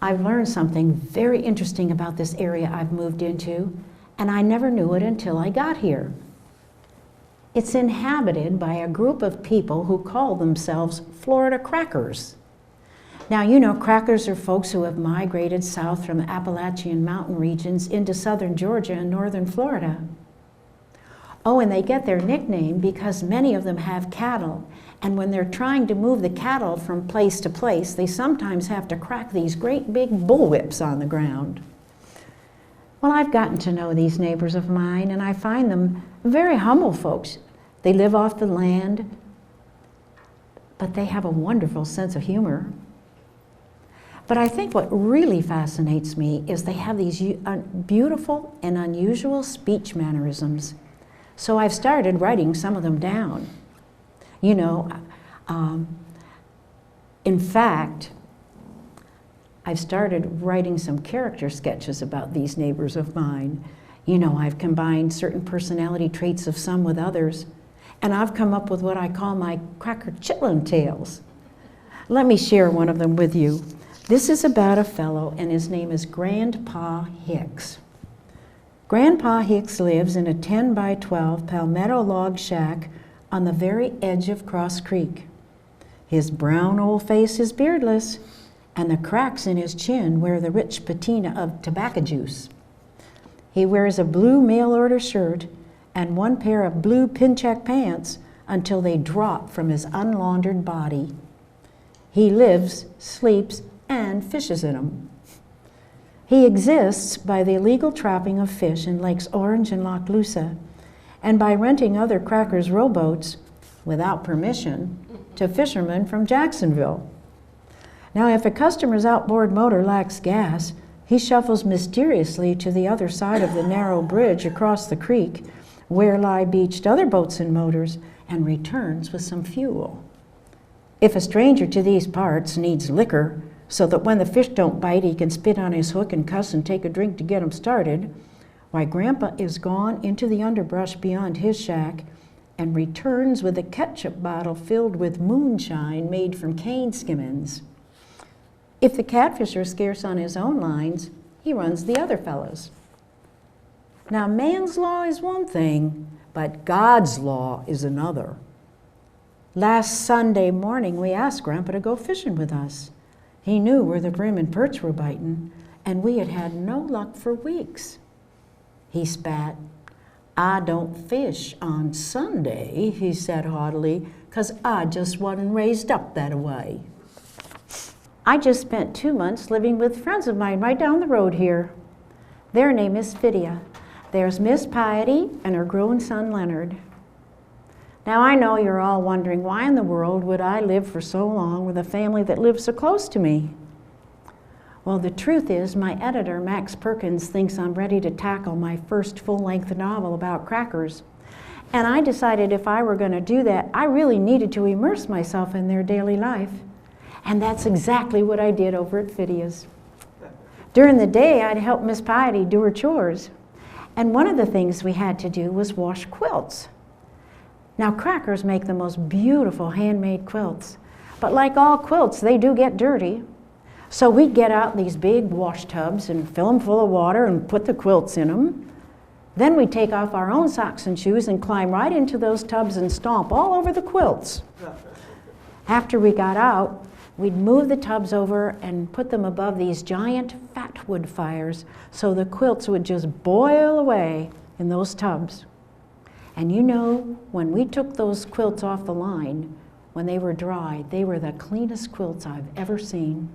I've learned something very interesting about this area I've moved into, and I never knew it until I got here. It's inhabited by a group of people who call themselves Florida Crackers. Now, you know, crackers are folks who have migrated south from the Appalachian mountain regions into southern Georgia and northern Florida. Oh, and they get their nickname because many of them have cattle, and when they're trying to move the cattle from place to place, they sometimes have to crack these great big bullwhips on the ground. Well, I've gotten to know these neighbors of mine, and I find them very humble folks. They live off the land, but they have a wonderful sense of humor. But I think what really fascinates me is they have these beautiful and unusual speech mannerisms. So I've started writing some of them down. You know, in fact, I've started writing some character sketches about these neighbors of mine. You know, I've combined certain personality traits of some with others, and I've come up with what I call my cracker chitlin tales. Let me share one of them with you. This is about a fellow, and his name is Grandpa Hicks. Grandpa Hicks lives in a 10 by 12 palmetto log shack on the very edge of Cross Creek. His brown old face is beardless, and the cracks in his chin wear the rich patina of tobacco juice. He wears a blue mail-order shirt and one pair of blue pincheck pants until they drop from his unlaundered body. He lives, sleeps, and fishes in them. He exists by the illegal trapping of fish in Lakes Orange and Loch Lusa, and by renting other crackers' rowboats, without permission, to fishermen from Jacksonville. Now, if a customer's outboard motor lacks gas, he shuffles mysteriously to the other side of the narrow bridge across the creek, where lie beached other boats and motors, and returns with some fuel. If a stranger to these parts needs liquor, so that when the fish don't bite, he can spit on his hook and cuss and take a drink to get him started, why, Grandpa is gone into the underbrush beyond his shack and returns with a ketchup bottle filled with moonshine made from cane skimmins. If the catfish are scarce on his own lines, he runs the other fellows. Now, man's law is one thing, but God's law is another. Last Sunday morning, we asked Grandpa to go fishing with us. He knew where the brim and perch were biting, and we had had no luck for weeks. He spat. "I don't fish on Sunday," he said haughtily, "'cause I just wasn't raised up that way." I just spent 2 months living with friends of mine right down the road here. Their name is Fideos. There's Miss Piety and her grown son Leonard. Now, I know you're all wondering, why in the world would I live for so long with a family that lives so close to me? Well, the truth is, my editor, Max Perkins, thinks I'm ready to tackle my first full-length novel about crackers. And I decided if I were going to do that, I really needed to immerse myself in their daily life. And that's exactly what I did over at Fideos. During the day, I'd help Miss Piety do her chores. And one of the things we had to do was wash quilts. Now, crackers make the most beautiful handmade quilts, but like all quilts, they do get dirty. So we'd get out these big wash tubs and fill them full of water and put the quilts in them. Then we'd take off our own socks and shoes and climb right into those tubs and stomp all over the quilts. After we got out, we'd move the tubs over and put them above these giant fat wood fires so the quilts would just boil away in those tubs. And you know, when we took those quilts off the line, when they were dry, they were the cleanest quilts I've ever seen.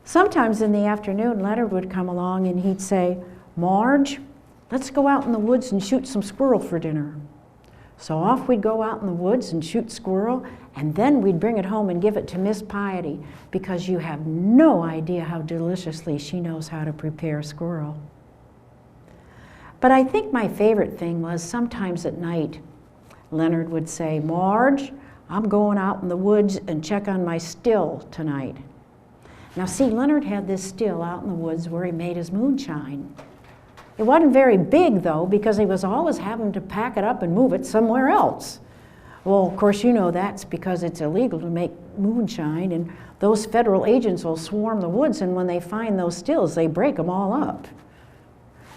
Sometimes in the afternoon, Leonard would come along and he'd say, "Marge, let's go out in the woods and shoot some squirrel for dinner." So off we'd go out in the woods and shoot squirrel, and then we'd bring it home and give it to Miss Piety, because you have no idea how deliciously she knows how to prepare squirrel. But I think my favorite thing was sometimes at night, Leonard would say, "Marge, I'm going out in the woods and check on my still tonight." Now see, Leonard had this still out in the woods where he made his moonshine. It wasn't very big though, because he was always having to pack it up and move it somewhere else. Well, of course, you know that's because it's illegal to make moonshine, and those federal agents will swarm the woods, and when they find those stills, they break them all up.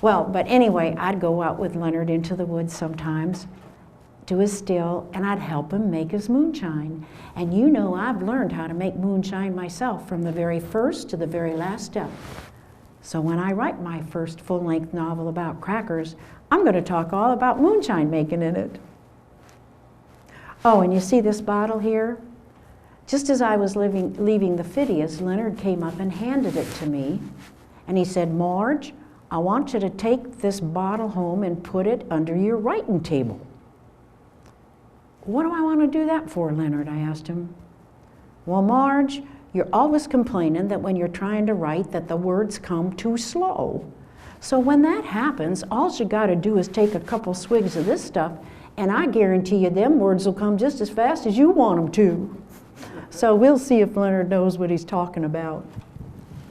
Well, but anyway, I'd go out with Leonard into the woods sometimes to his still, and I'd help him make his moonshine. And you know I've learned how to make moonshine myself from the very first to the very last step. So when I write my first full-length novel about crackers, I'm going to talk all about moonshine making in it. Oh, and you see this bottle here? Just as I was leaving the Fideos, Leonard came up and handed it to me, and he said, "Marge, I want you to take this bottle home and put it under your writing table." "What do I want to do that for, Leonard?" I asked him. "Well, Marge, you're always complaining that when you're trying to write that the words come too slow. So when that happens, all you got to do is take a couple swigs of this stuff, and I guarantee you them words will come just as fast as you want them to." So we'll see if Leonard knows what he's talking about.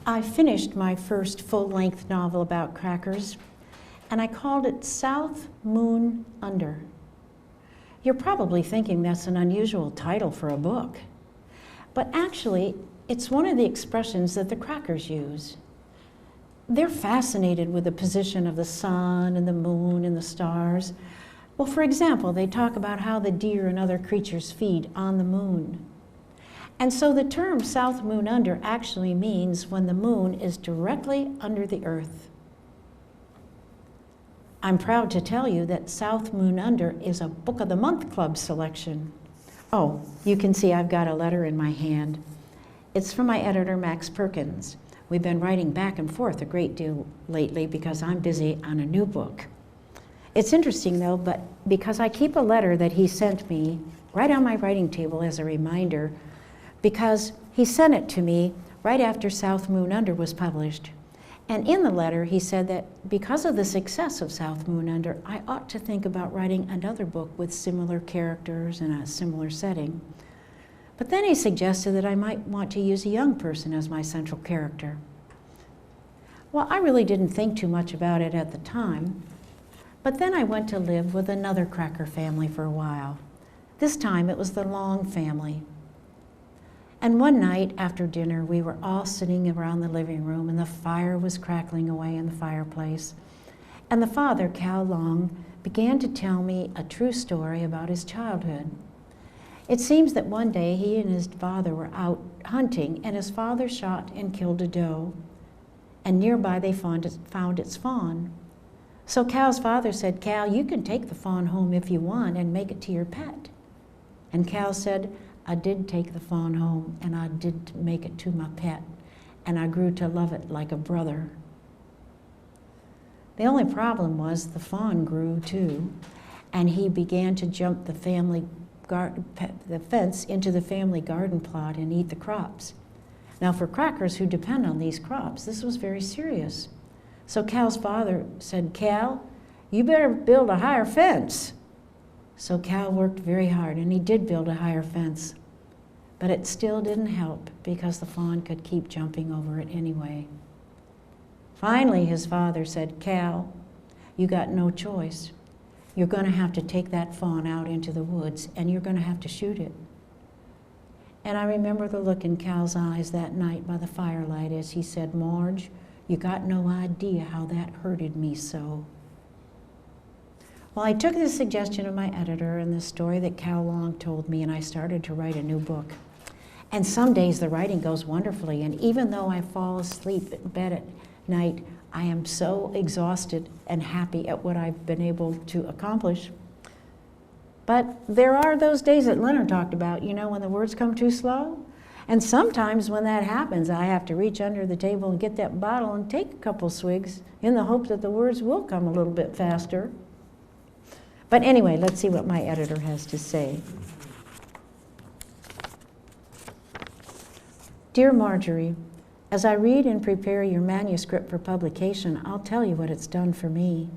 I finished my first full-length novel about crackers, and I called it South Moon Under. You're probably thinking that's an unusual title for a book, but actually, it's one of the expressions that the crackers use. They're fascinated with the position of the sun and the moon and the stars. Well, for example, they talk about how the deer and other creatures feed on the moon. And so the term South Moon Under actually means when the moon is directly under the earth. I'm proud to tell you that South Moon Under is a Book of the Month Club selection. Oh, you can see I've got a letter in my hand. It's from my editor, Max Perkins. We've been writing back and forth a great deal lately because I'm busy on a new book. It's interesting though, but because I keep a letter that he sent me right on my writing table as a reminder, because he sent it to me right after South Moon Under was published. And in the letter, he said that because of the success of South Moon Under, I ought to think about writing another book with similar characters and a similar setting. But then he suggested that I might want to use a young person as my central character. Well, I really didn't think too much about it at the time, but then I went to live with another cracker family for a while. This time it was the Long family. And one night after dinner, we were all sitting around the living room, and the fire was crackling away in the fireplace. And the father, Cal Long, began to tell me a true story about his childhood. It seems that one day he and his father were out hunting, and his father shot and killed a doe. And nearby they found its fawn. So Cal's father said, "Cal, you can take the fawn home if you want and make it to your pet." And Cal said, "I did take the fawn home, and I did make it to my pet, and I grew to love it like a brother." The only problem was the fawn grew too, and he began to jump the fence into the family garden plot and eat the crops. Now for crackers who depend on these crops, this was very serious. So Cal's father said, "Cal, you better build a higher fence." So Cal worked very hard, and he did build a higher fence. But it still didn't help because the fawn could keep jumping over it anyway. Finally, his father said, "Cal, you got no choice. You're going to have to take that fawn out into the woods, and you're going to have to shoot it." And I remember the look in Cal's eyes that night by the firelight as he said, "Marge, you got no idea how that hurted me so." Well, I took the suggestion of my editor and the story that Cal Long told me, and I started to write a new book. And some days the writing goes wonderfully, and even though I fall asleep in bed at night, I am so exhausted and happy at what I've been able to accomplish. But there are those days that Leonard talked about, you know, when the words come too slow. And sometimes when that happens, I have to reach under the table and get that bottle and take a couple swigs in the hope that the words will come a little bit faster. But anyway, let's see what my editor has to say. Dear Marjorie, as I read and prepare your manuscript for publication, I'll tell you what it's done for me.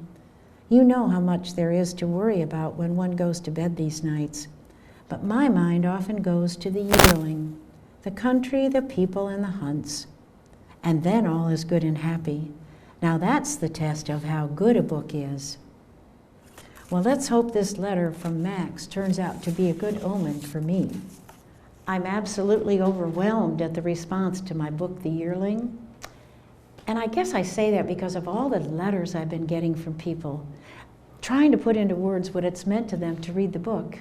You know how much there is to worry about when one goes to bed these nights, but my mind often goes to the yearling, the country, the people, and the hunts. And then all is good and happy. Now that's the test of how good a book is. Well, let's hope this letter from Max turns out to be a good omen for me. I'm absolutely overwhelmed at the response to my book, The Yearling. And I guess I say that because of all the letters I've been getting from people, trying to put into words what it's meant to them to read the book.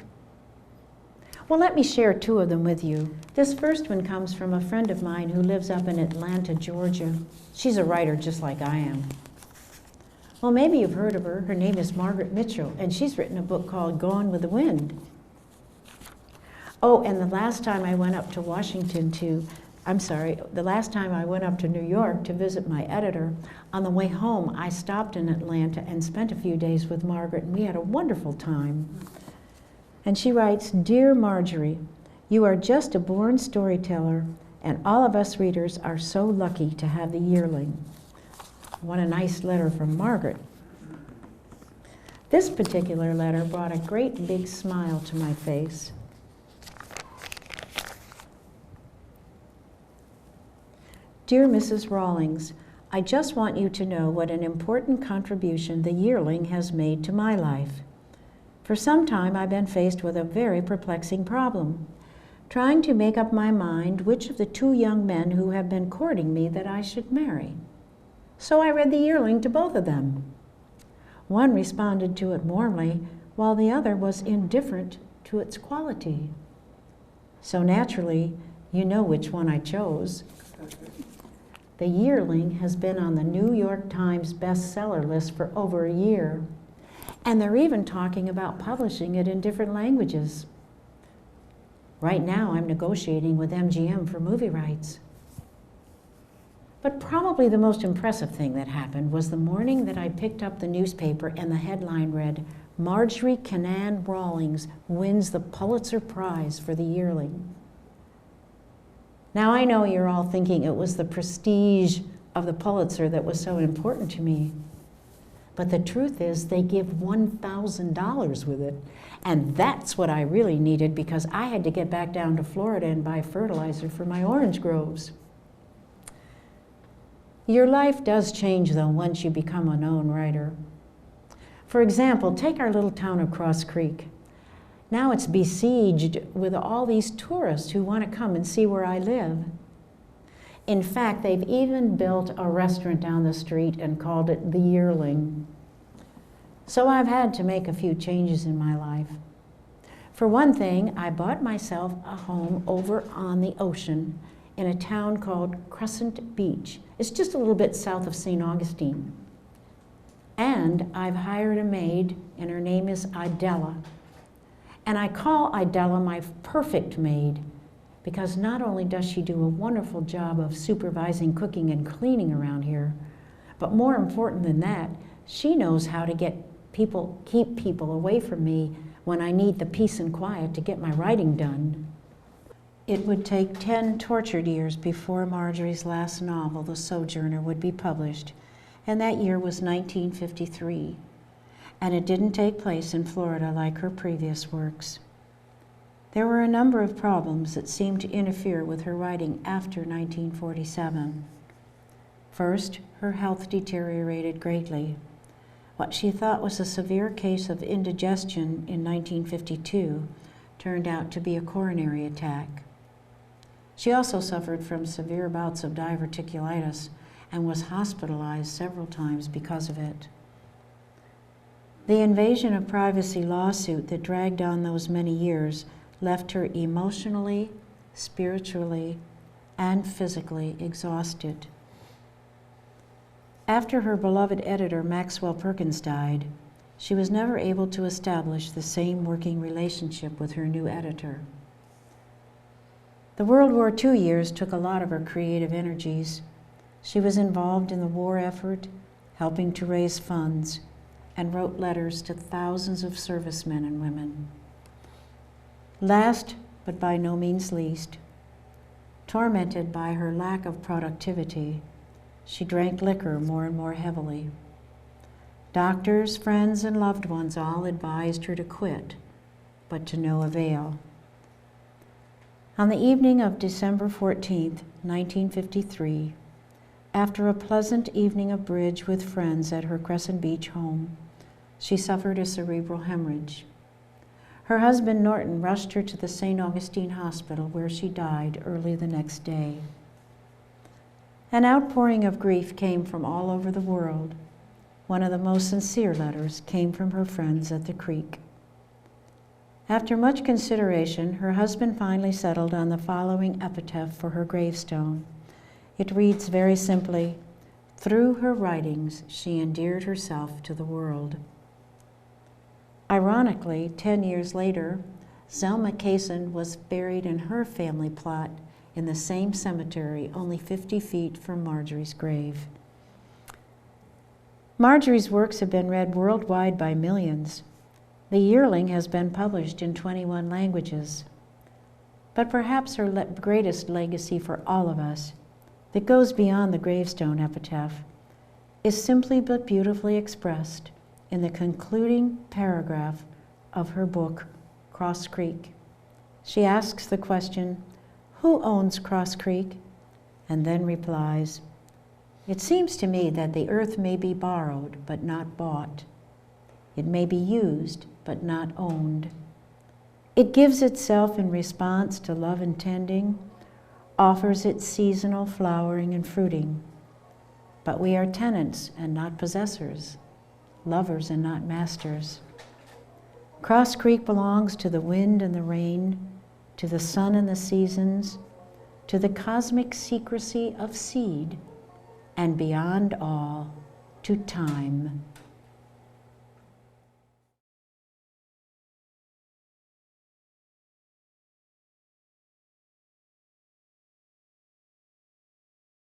Well, let me share two of them with you. This first one comes from a friend of mine who lives up in Atlanta, Georgia. She's a writer just like I am. Well, maybe you've heard of her. Her name is Margaret Mitchell, and she's written a book called Gone with the Wind. Oh, and the last time I went up to New York to visit my editor, on the way home, I stopped in Atlanta and spent a few days with Margaret, and we had a wonderful time. And she writes, "Dear Marjorie, you are just a born storyteller, and all of us readers are so lucky to have the Yearling." What a nice letter from Margaret. This particular letter brought a great big smile to my face. Dear Mrs. Rawlings, I just want you to know what an important contribution the Yearling has made to my life. For some time I've been faced with a very perplexing problem, trying to make up my mind which of the two young men who have been courting me that I should marry. So I read the Yearling to both of them. One responded to it warmly, while the other was indifferent to its quality. So naturally, you know which one I chose. The Yearling has been on the New York Times bestseller list for over a year, and they're even talking about publishing it in different languages. Right now, I'm negotiating with MGM for movie rights. But probably the most impressive thing that happened was the morning that I picked up the newspaper and the headline read, "Marjorie Kinnan Rawlings wins the Pulitzer Prize for the Yearling." Now I know you're all thinking it was the prestige of the Pulitzer that was so important to me. But the truth is they give $1,000 with it. And that's what I really needed because I had to get back down to Florida and buy fertilizer for my orange groves. Your life does change, though, once you become a known writer. For example, take our little town of Cross Creek. Now it's besieged with all these tourists who want to come and see where I live. In fact, they've even built a restaurant down the street and called it the Yearling. So I've had to make a few changes in my life. For one thing, I bought myself a home over on the ocean in a town called Crescent Beach. It's just a little bit south of St. Augustine. And I've hired a maid, and her name is Idella. And I call Idella my perfect maid because not only does she do a wonderful job of supervising cooking and cleaning around here, but more important than that, she knows how to keep people away from me when I need the peace and quiet to get my writing done. It would take 10 tortured years before Marjorie's last novel, The Sojourner, would be published, and that year was 1953, and it didn't take place in Florida like her previous works. There were a number of problems that seemed to interfere with her writing after 1947. First, her health deteriorated greatly. What she thought was a severe case of indigestion in 1952 turned out to be a coronary attack. She also suffered from severe bouts of diverticulitis and was hospitalized several times because of it. The invasion of privacy lawsuit that dragged on those many years left her emotionally, spiritually, and physically exhausted. After her beloved editor Maxwell Perkins died, she was never able to establish the same working relationship with her new editor. The World War II years took a lot of her creative energies. She was involved in the war effort, helping to raise funds, and wrote letters to thousands of servicemen and women. Last, but by no means least, tormented by her lack of productivity, she drank liquor more and more heavily. Doctors, friends, and loved ones all advised her to quit, but to no avail. On the evening of December 14th, 1953, after a pleasant evening of bridge with friends at her Crescent Beach home, She suffered a cerebral hemorrhage. Her husband, Norton, rushed her to the St. Augustine Hospital, where she died early the next day. An outpouring of grief came from all over the world. One of the most sincere letters came from her friends at the creek. After much consideration, her husband finally settled on the following epitaph for her gravestone. It reads very simply, "Through her writings, she endeared herself to the world." Ironically, 10 years later, Zelma Kaysen was buried in her family plot in the same cemetery, only 50 feet from Marjorie's grave. Marjorie's works have been read worldwide by millions. The Yearling has been published in 21 languages. But perhaps her greatest legacy for all of us, that goes beyond the gravestone epitaph, is simply but beautifully expressed in the concluding paragraph of her book, Cross Creek. She asks the question, "Who owns Cross Creek?" and then replies, "It seems to me that the earth may be borrowed but not bought. It may be used but not owned. It gives itself in response to love and tending, offers its seasonal flowering and fruiting. But we are tenants and not possessors, lovers and not masters. Cross Creek belongs to the wind and the rain, to the sun and the seasons, to the cosmic secrecy of seed, and beyond all, to time."